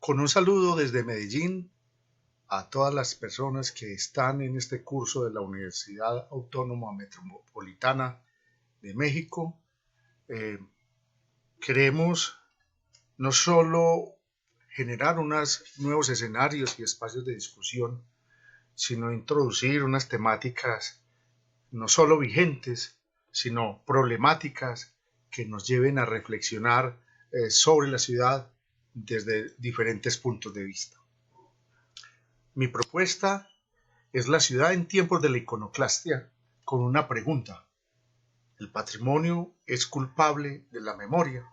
Con un saludo desde Medellín a todas las personas que están en este curso de la Universidad Autónoma Metropolitana de México. Queremos no solo generar unos nuevos escenarios y espacios de discusión, sino introducir unas temáticas no solo vigentes, sino problemáticas que nos lleven a reflexionar sobre la ciudad desde diferentes puntos de vista. Mi propuesta es la ciudad en tiempos de la iconoclastia con una pregunta. ¿El patrimonio es culpable de la memoria?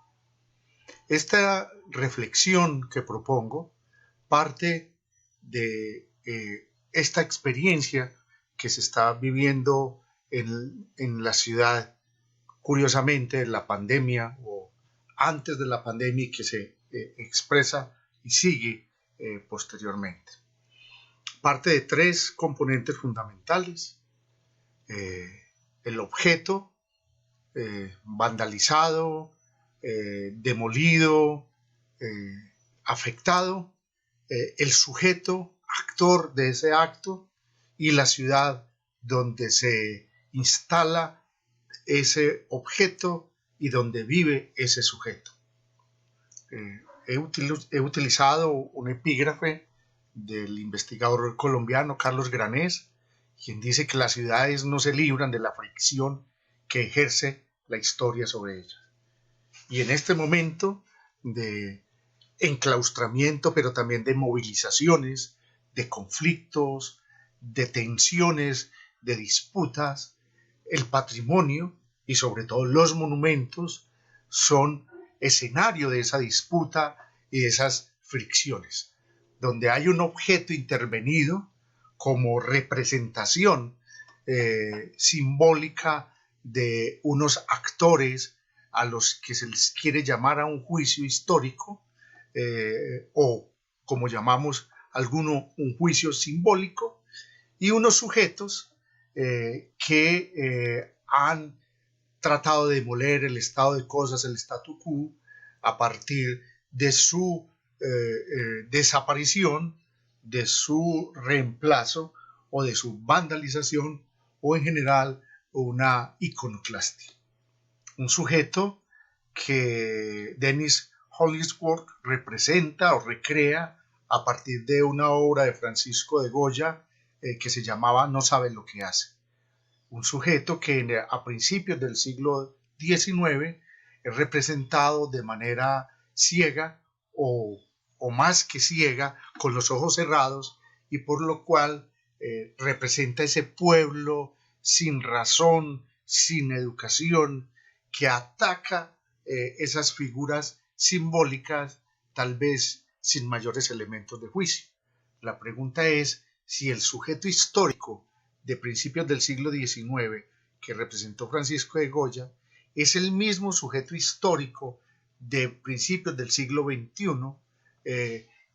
Esta reflexión que propongo parte de esta experiencia que se está viviendo en la ciudad, curiosamente, la pandemia o antes de la pandemia y que se expresa y sigue posteriormente. Parte de tres componentes fundamentales: el objeto vandalizado, demolido, afectado, el sujeto, actor de ese acto, y la ciudad donde se instala ese objeto y donde vive ese sujeto. He utilizado un epígrafe del investigador colombiano Carlos Granés, quien dice que las ciudades no se libran de la fricción que ejerce la historia sobre ellas. Y en este momento de enclaustramiento, pero también de movilizaciones, de conflictos, de tensiones, de disputas, el patrimonio y sobre todo los monumentos son escenario de esa disputa y de esas fricciones, donde hay un objeto intervenido como representación simbólica de unos actores a los que se les quiere llamar a un juicio histórico, o como llamamos alguno, un juicio simbólico, y unos sujetos que han tratado de demoler el estado de cosas, el statu quo, a partir de su desaparición, de su reemplazo o de su vandalización, o en general una iconoclastia. Un sujeto que Dennis Hollingsworth representa o recrea a partir de una obra de Francisco de Goya que se llamaba No sabe lo que hace. Un sujeto que a principios del siglo XIX es representado de manera ciega o más que ciega, con los ojos cerrados, y por lo cual representa ese pueblo sin razón, sin educación, que ataca esas figuras simbólicas, tal vez sin mayores elementos de juicio. La pregunta es si el sujeto histórico de principios del siglo XIX que representó Francisco de Goya es el mismo sujeto histórico de principios del siglo XXI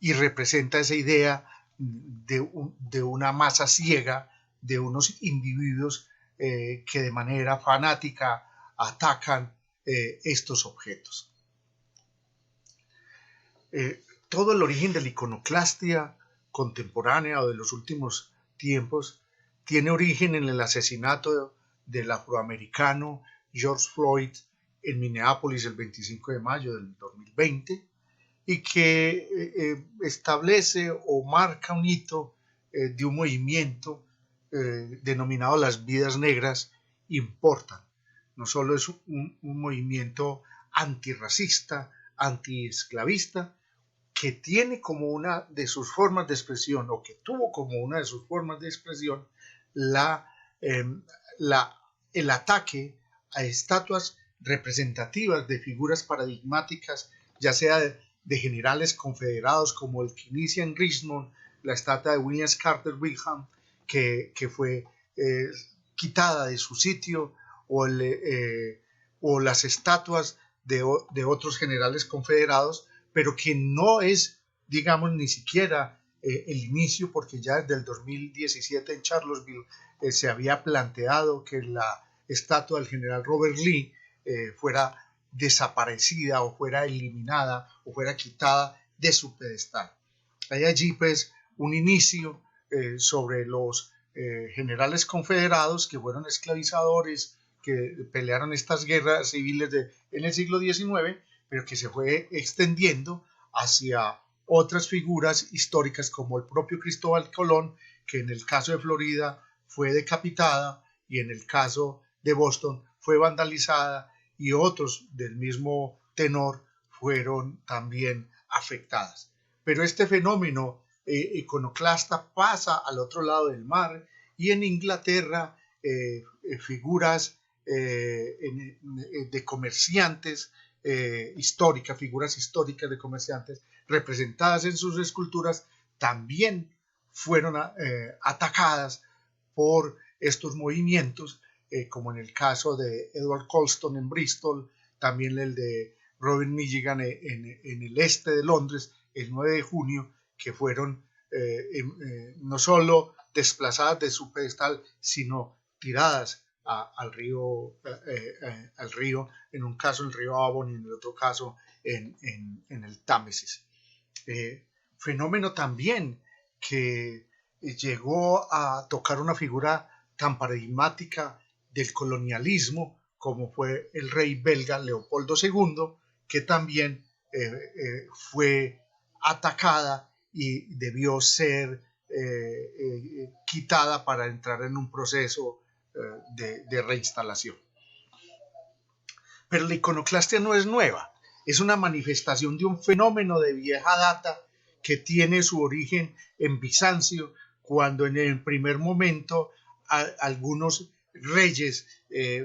y representa esa idea de una masa ciega, de unos individuos que de manera fanática atacan estos objetos. Todo el origen de la iconoclastia contemporánea o de los últimos tiempos tiene origen en el asesinato del afroamericano George Floyd en Minneapolis el 25 de mayo del 2020 y que establece o marca un hito de un movimiento denominado Las Vidas Negras Importan. No solo es un movimiento antirracista, antiesclavista, que tiene como una de sus formas de expresión, o que tuvo como una de sus formas de expresión, el ataque a estatuas representativas de figuras paradigmáticas, ya sea de generales confederados como el Kenesaw en Richmond, la estatua de William Carter Whigham, que fue quitada de su sitio, o las estatuas de otros generales confederados, pero que no es, digamos, ni siquiera el inicio, porque ya desde el 2017 en Charlottesville se había planteado que la estatua del general Robert Lee fuera desaparecida o fuera eliminada o fuera quitada de su pedestal. Hay allí pues un inicio sobre los generales confederados que fueron esclavizadores, que pelearon estas guerras civiles en el siglo XIX, pero que se fue extendiendo hacia otras figuras históricas como el propio Cristóbal Colón, que en el caso de Florida fue decapitada y en el caso de Boston fue vandalizada, y otros del mismo tenor fueron también afectadas. Pero este fenómeno iconoclasta pasa al otro lado del mar, y en Inglaterra figuras de comerciantes figuras históricas de comerciantes representadas en sus esculturas también fueron atacadas por estos movimientos, como en el caso de Edward Colston en Bristol, también el de Robert Milligan en el este de Londres el 9 de junio, que fueron no solo desplazadas de su pedestal, sino tiradas al río, en un caso el río Avon y en el otro caso en el Támesis. Fenómeno también que llegó a tocar una figura tan paradigmática del colonialismo como fue el rey belga Leopoldo II, que también fue atacada y debió ser quitada para entrar en un proceso de reinstalación. Pero la iconoclastia no es nueva, es una manifestación de un fenómeno de vieja data que tiene su origen en Bizancio, cuando en el primer momento algunos reyes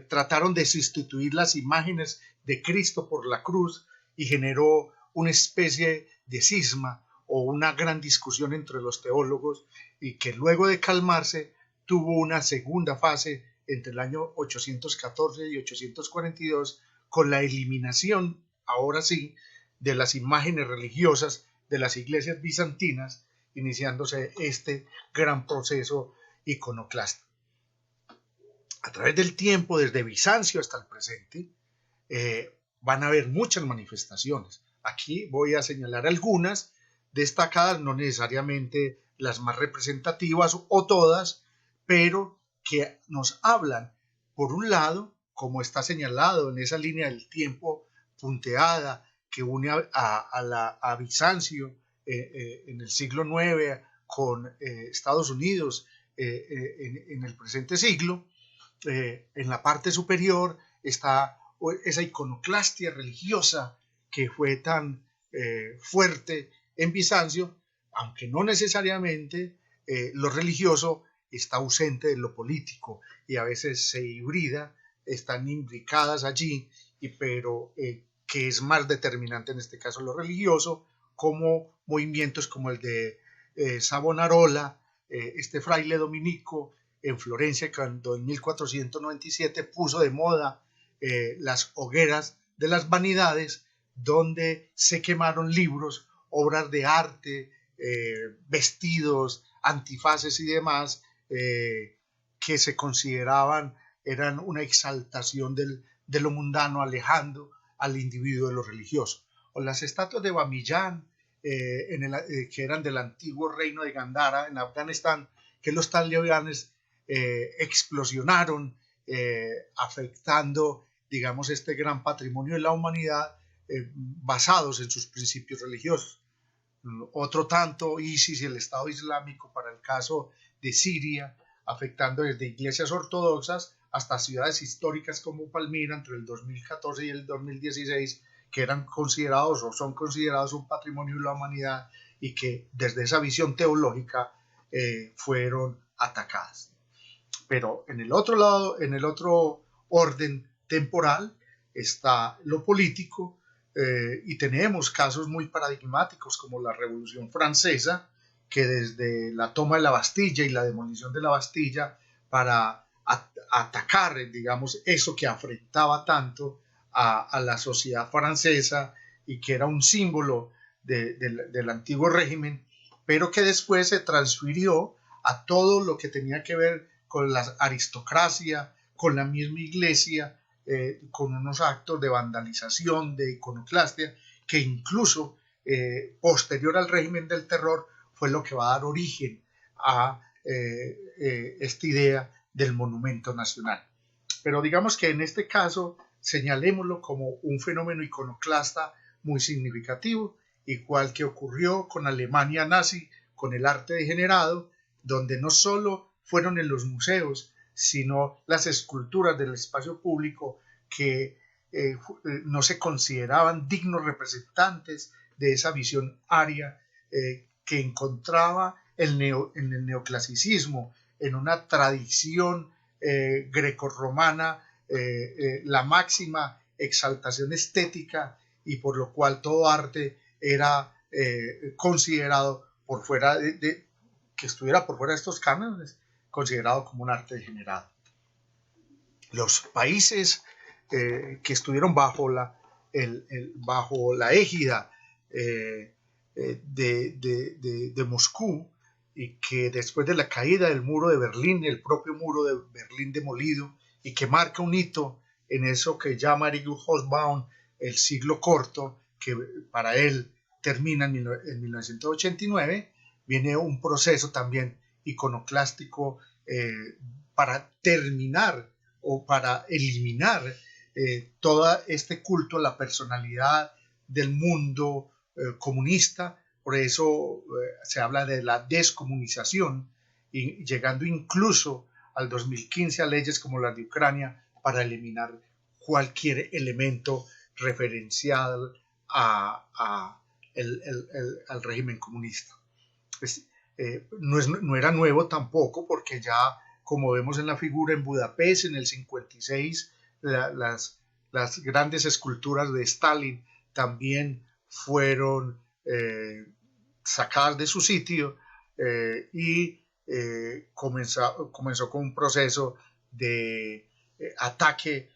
trataron de sustituir las imágenes de Cristo por la cruz, y generó una especie de cisma o una gran discusión entre los teólogos, y que luego de calmarse tuvo una segunda fase entre el año 814 y 842, con la eliminación, ahora sí, de las imágenes religiosas de las iglesias bizantinas, iniciándose este gran proceso iconoclasta. A través del tiempo, desde Bizancio hasta el presente, van a haber muchas manifestaciones. Aquí voy a señalar algunas destacadas, no necesariamente las más representativas o todas, pero que nos hablan, por un lado, como está señalado en esa línea del tiempo punteada que une a Bizancio en el siglo IX con Estados Unidos en el presente siglo. En la parte superior está esa iconoclastia religiosa que fue tan fuerte en Bizancio, aunque no necesariamente lo religioso está ausente de lo político, y a veces se hibrida, están imbricadas allí, pero que es más determinante en este caso lo religioso, como movimientos como el de Savonarola, este fraile dominico en Florencia, cuando en 1497 puso de moda las hogueras de las vanidades, donde se quemaron libros, obras de arte, vestidos, antifaces y demás, que se consideraban eran una exaltación de lo mundano, alejando al individuo de lo religioso. O las estatuas de Bamiyan, que eran del antiguo reino de Gandhara en Afganistán, que los talibanes explosionaron, afectando, digamos, este gran patrimonio de la humanidad, basados en sus principios religiosos. Otro tanto, ISIS y el Estado Islámico para el caso de Siria, afectando desde iglesias ortodoxas hasta ciudades históricas como Palmira entre el 2014 y el 2016, que eran considerados o son considerados un patrimonio de la humanidad, y que desde esa visión teológica fueron atacadas. Pero en el otro lado, en el otro orden temporal, está lo político, y tenemos casos muy paradigmáticos como la Revolución Francesa, que desde la toma de la Bastilla y la demolición de la Bastilla para atacar, digamos, eso que afectaba tanto a la sociedad francesa y que era un símbolo del antiguo régimen, pero que después se transfirió a todo lo que tenía que ver con la aristocracia, con la misma iglesia, con unos actos de vandalización, de iconoclastia, que incluso posterior al régimen del terror fue lo que va a dar origen a esta idea del monumento nacional. Pero digamos que en este caso señalémoslo como un fenómeno iconoclasta muy significativo, igual que ocurrió con Alemania nazi, con el arte degenerado, donde no solo fueron en los museos, sino las esculturas del espacio público que no se consideraban dignos representantes de esa visión aria que encontraba en el neoclasicismo, en una tradición grecorromana, la máxima exaltación estética, y por lo cual todo arte era considerado por fuera que estuviera por fuera de estos cánones, considerado como un arte degenerado. Los países que estuvieron bajo la égida de Moscú, y que después de la caída del muro de Berlín, el propio muro de Berlín demolido, y que marca un hito en eso que llama Erich Hobsbawm el siglo corto, que para él termina en 1989, viene un proceso también iconoclástico para terminar o para eliminar todo este culto a la personalidad del mundo comunista. Por eso se habla de la descomunización, y llegando incluso al 2015 a leyes como la de Ucrania para eliminar cualquier elemento referencial al régimen comunista. Pues, no era nuevo tampoco, porque ya, como vemos en la figura, en Budapest en el 56, las grandes esculturas de Stalin también fueron sacadas de su sitio, y comenzó con un proceso de ataque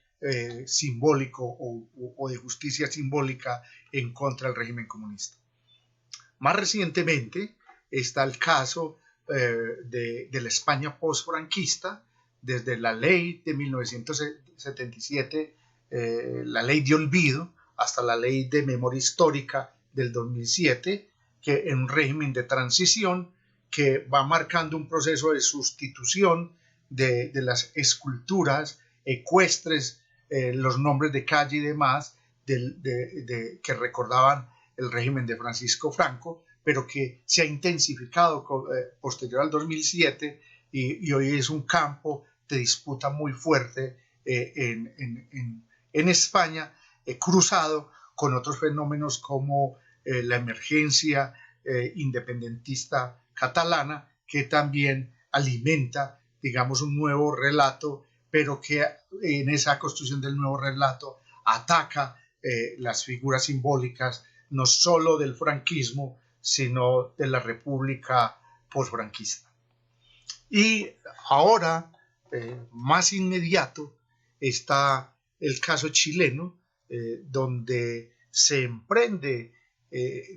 simbólico o de justicia simbólica en contra del régimen comunista. Más recientemente está el caso de la España postfranquista, desde la ley de 1977, la ley de olvido, hasta la ley de memoria histórica del 2007, que en un régimen de transición que va marcando un proceso de sustitución de las esculturas ecuestres, los nombres de calle y demás que recordaban el régimen de Francisco Franco, pero que se ha intensificado posterior al 2007, y hoy es un campo de disputa muy fuerte en España, cruzado con otros fenómenos como la emergencia independentista catalana, que también alimenta, digamos, un nuevo relato, pero que en esa construcción del nuevo relato ataca las figuras simbólicas no solo del franquismo, sino de la República postfranquista. Y ahora, más inmediato, está el caso chileno, donde se emprende,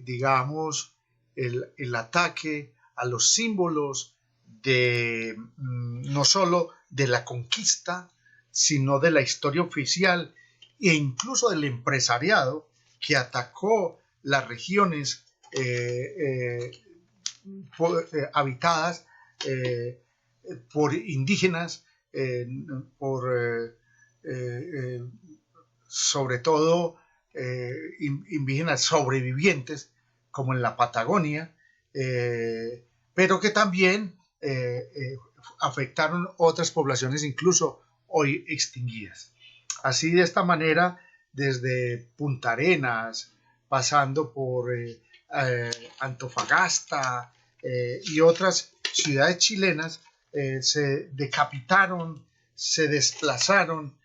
digamos, el ataque a los símbolos no solo de la conquista, sino de la historia oficial e incluso del empresariado, que atacó las regiones habitadas por indígenas, sobre todo indígenas sobrevivientes, como en la Patagonia, pero que también afectaron otras poblaciones, incluso hoy extinguidas. Así, de esta manera, desde Punta Arenas, pasando por Antofagasta y otras ciudades chilenas, se decapitaron, se desplazaron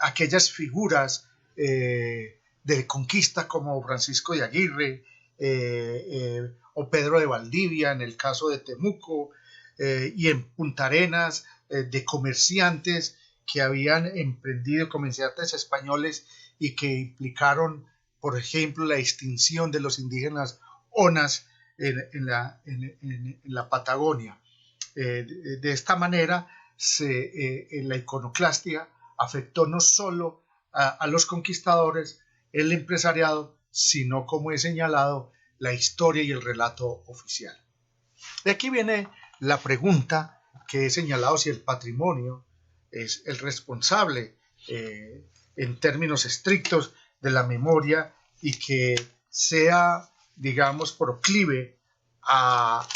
aquellas figuras de conquista como Francisco de Aguirre o Pedro de Valdivia en el caso de Temuco, y en Punta Arenas de comerciantes que habían emprendido, comerciantes españoles, y que implicaron, por ejemplo, la extinción de los indígenas onas en la Patagonia. De esta manera, la iconoclastia afectó no solo a los conquistadores, el empresariado, sino, como he señalado, la historia y el relato oficial. De aquí viene la pregunta que he señalado, si el patrimonio es el responsable en términos estrictos de la memoria y que sea, digamos, proclive a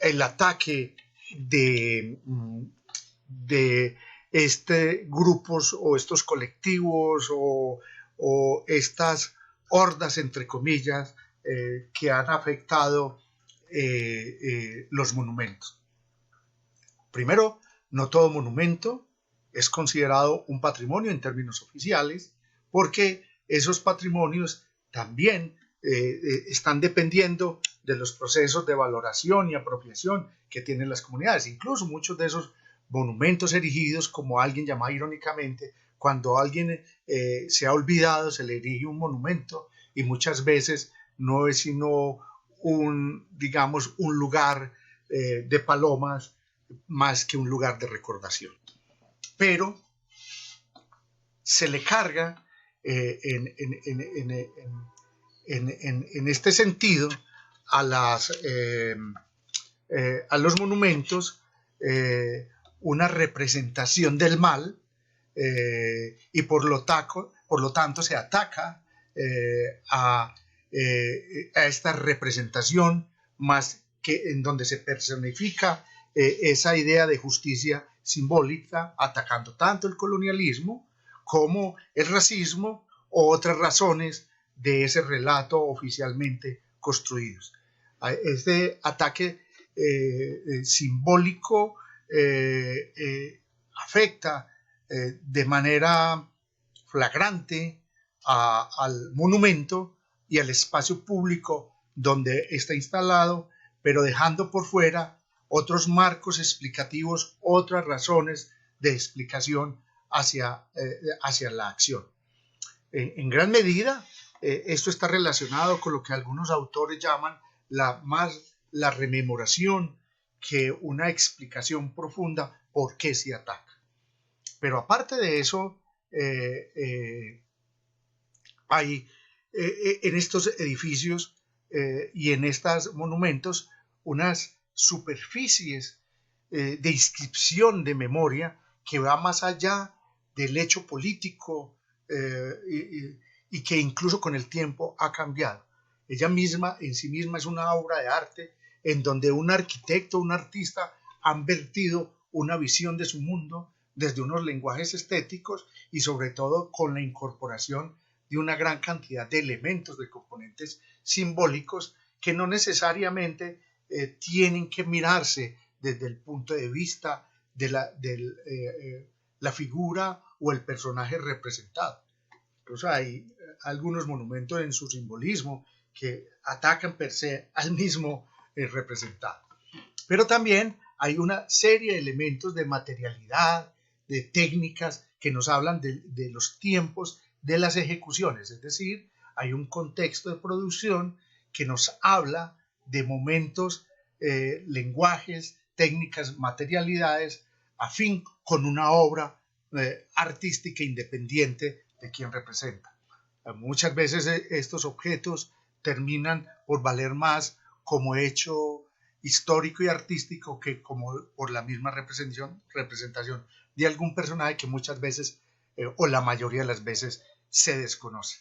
el ataque de grupos o estos colectivos o estas hordas, entre comillas, que han afectado los monumentos. Primero, no todo monumento es considerado un patrimonio en términos oficiales, porque esos patrimonios también están dependiendo de los procesos de valoración y apropiación que tienen las comunidades. Incluso muchos de esos monumentos erigidos, como alguien llama irónicamente, cuando alguien se ha olvidado, se le erige un monumento, y muchas veces no es sino digamos, un lugar de palomas más que un lugar de recordación. Pero se le carga en este sentido a los monumentos una representación del mal, y por lo tanto se ataca a esta representación, más que en donde se personifica esa idea de justicia simbólica, atacando tanto el colonialismo como el racismo o otras razones de ese relato oficialmente construidos. Este ataque simbólico afecta de manera flagrante al monumento y al espacio público donde está instalado, pero dejando por fuera otros marcos explicativos, otras razones de explicación hacia la acción. En gran medida, esto está relacionado con lo que algunos autores llaman la rememoración que una explicación profunda por qué se ataca. Pero aparte de eso, hay en estos edificios y en estos monumentos unas superficies de inscripción de memoria que va más allá del hecho político y que incluso con el tiempo ha cambiado. Ella misma, en sí misma, es una obra de arte en donde un arquitecto, un artista han vertido una visión de su mundo desde unos lenguajes estéticos y sobre todo con la incorporación de una gran cantidad de elementos, de componentes simbólicos que no necesariamente tienen que mirarse desde el punto de vista de la figura o el personaje representado. Incluso hay algunos monumentos en su simbolismo que atacan per se al mismo representado. Pero también hay una serie de elementos de materialidad, de técnicas que nos hablan de los tiempos de las ejecuciones, es decir, hay un contexto de producción que nos habla de momentos, lenguajes, técnicas, materialidades, afín con una obra artística independiente de quien representa. Muchas veces estos objetos terminan por valer más como hecho histórico y artístico que como por la misma representación de algún personaje que muchas veces o la mayoría de las veces se desconoce.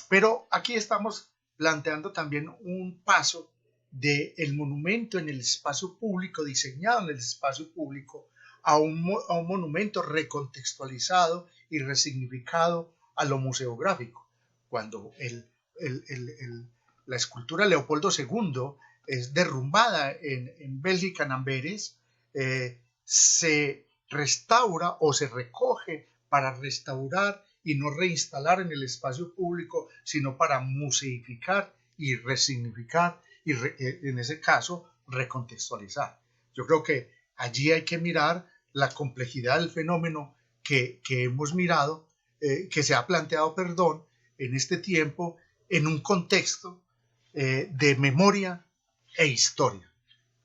Pero aquí estamos planteando también un paso del monumento en el espacio público, diseñado en el espacio público, a un monumento recontextualizado y resignificado a lo museográfico. Cuando la escultura Leopoldo II es derrumbada en Bélgica, en Amberes, se restaura o se recoge para restaurar y no reinstalar en el espacio público, sino para museificar y resignificar y en ese caso recontextualizar. Yo creo que allí hay que mirar la complejidad del fenómeno que hemos mirado, que se ha planteado, en este tiempo, en un contexto de memoria e historia.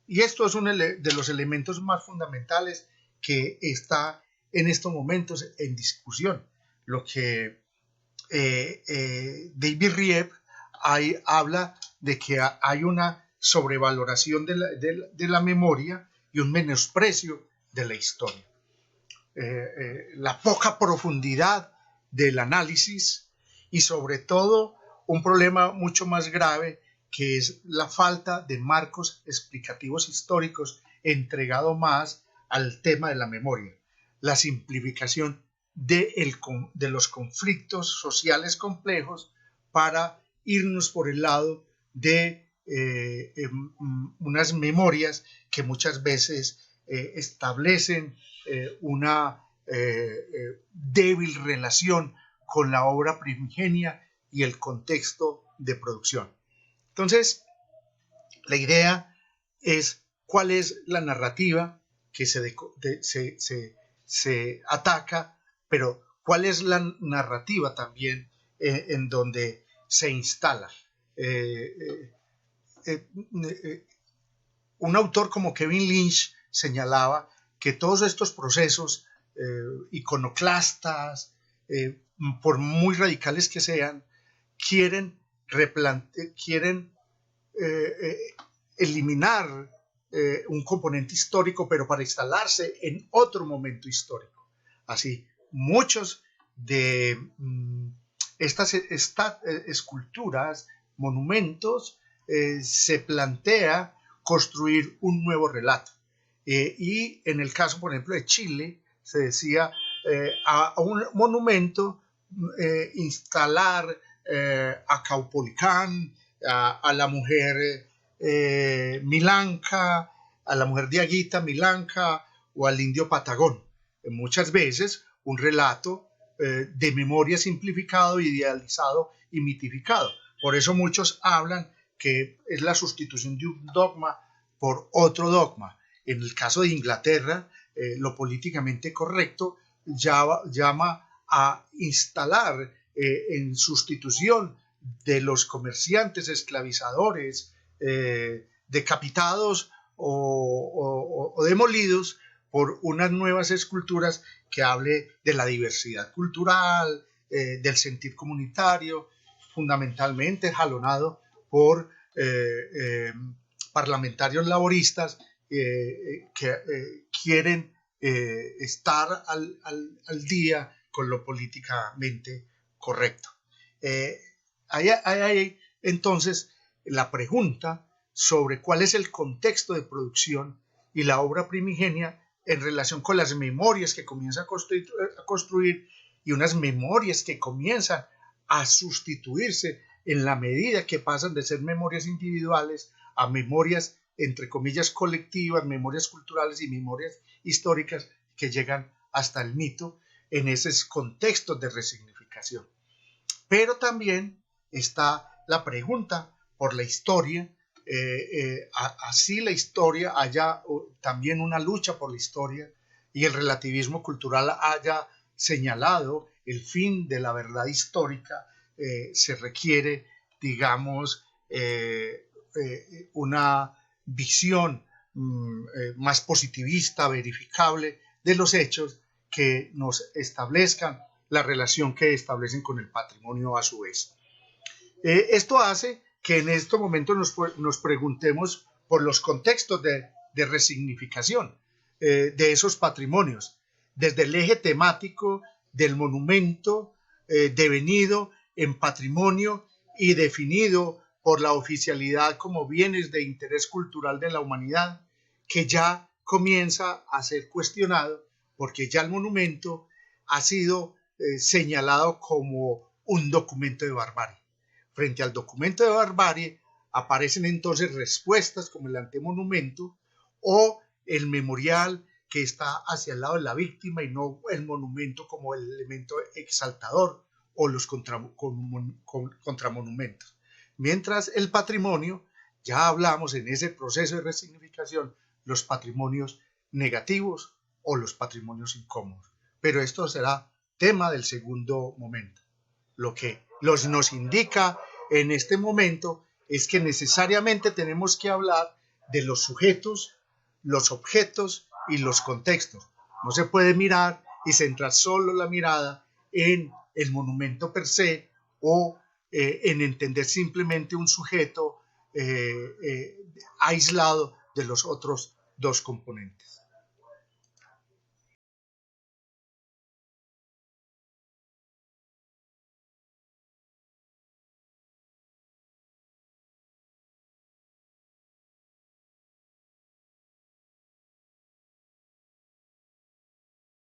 Y esto es uno de los elementos más fundamentales que está en estos momentos en discusión. Lo que David Riep habla de que hay una sobrevaloración de la memoria y un menosprecio de la historia. La poca profundidad del análisis y sobre todo un problema mucho más grave que es la falta de marcos explicativos históricos entregado más al tema de la memoria, la simplificación de los conflictos sociales complejos para irnos por el lado de unas memorias que muchas veces establecen una débil relación con la obra primigenia y el contexto de producción. Entonces, la idea es cuál es la narrativa que se ataca, pero cuál es la narrativa también en donde se instala. Un autor como Kevin Lynch señalaba que todos estos procesos iconoclastas, por muy radicales que sean, quieren eliminar un componente histórico, pero para instalarse en otro momento histórico. Así, muchos de estas esculturas, monumentos, se plantea construir un nuevo relato. Y en el caso, por ejemplo, de Chile, se decía a un monumento instalar a Caupolicán, a la mujer Milanca, a la mujer Diaguita Milanca o al indio Patagón. Muchas veces un relato de memoria simplificado, idealizado y mitificado. Por eso muchos hablan que es la sustitución de un dogma por otro dogma. En el caso de Inglaterra, lo políticamente correcto llama a instalar en sustitución de los comerciantes esclavizadores, decapitados o demolidos por unas nuevas esculturas que hable de la diversidad cultural, del sentir comunitario, fundamentalmente jalonado por parlamentarios laboristas que quieren estar al día con lo políticamente correcto. Hay entonces la pregunta sobre cuál es el contexto de producción y la obra primigenia en relación con las memorias que comienza a construir y unas memorias que comienzan a sustituirse en la medida que pasan de ser memorias individuales a memorias, entre comillas, colectivas, memorias culturales y memorias históricas que llegan hasta el mito en esos contextos de resignificación. Pero también está la pregunta por la historia, así la historia haya también una lucha por la historia y el relativismo cultural haya señalado el fin de la verdad histórica, se requiere, digamos, una visión más positivista, verificable de los hechos que nos establezcan la relación que establecen con el patrimonio a su vez. Esto hace que en este momento nos preguntemos por los contextos de resignificación de esos patrimonios, desde el eje temático del monumento devenido en patrimonio y definido por la oficialidad como bienes de interés cultural de la humanidad, que ya comienza a ser cuestionado porque ya el monumento ha sido señalado como un documento de barbarie. Frente al documento de barbarie aparecen entonces respuestas como el antemonumento o el memorial que está hacia el lado de la víctima y no el monumento como el elemento exaltador o los contramonumentos. Mientras el patrimonio, ya hablamos en ese proceso de resignificación, los patrimonios negativos o los patrimonios incómodos. Pero esto será tema del segundo momento. Lo que nos indica en este momento es que necesariamente tenemos que hablar de los sujetos, los objetos y los contextos. No se puede mirar y centrar solo la mirada en el monumento per se o en entender simplemente un sujeto aislado de los otros dos componentes.